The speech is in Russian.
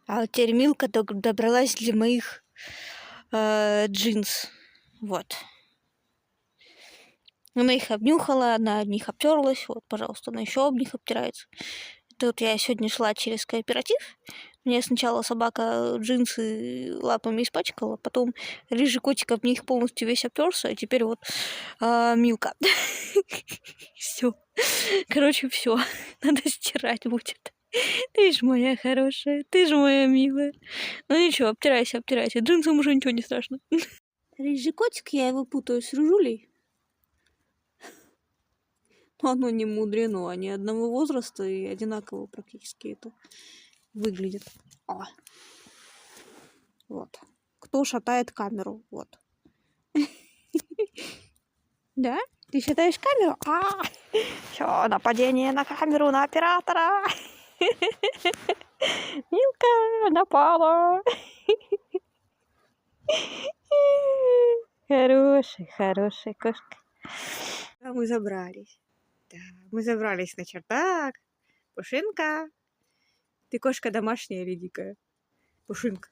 А вот теперь Милка добралась для моих джинс. Вот. Она их обнюхала, она об них обтерлась. Вот, пожалуйста, она еще об них обтирается. Тут я сегодня шла через кооператив. Мне сначала собака джинсы лапами испачкала, потом рыжий котик об них полностью весь обтерся, а теперь вот Милка. Все. Короче, все. Надо стирать будет. Ты ж моя хорошая, ты же моя милая. Ну ничего, обтирайся, обтирайся. Джинсам уже ничего не страшно. Рыжий котик, я его путаю с Рыжулей. Но оно не мудрено, они одного возраста и одинаково практически это выглядят. О. Вот. Кто шатает камеру? Вот. Да? Ты считаешь камеру? Все, нападение на камеру, на оператора. Милка напала. Хорошая кошка. А мы забрались. Да, мы забрались на чердак. Пушинка. Ты кошка домашняя или дикая? Пушинка.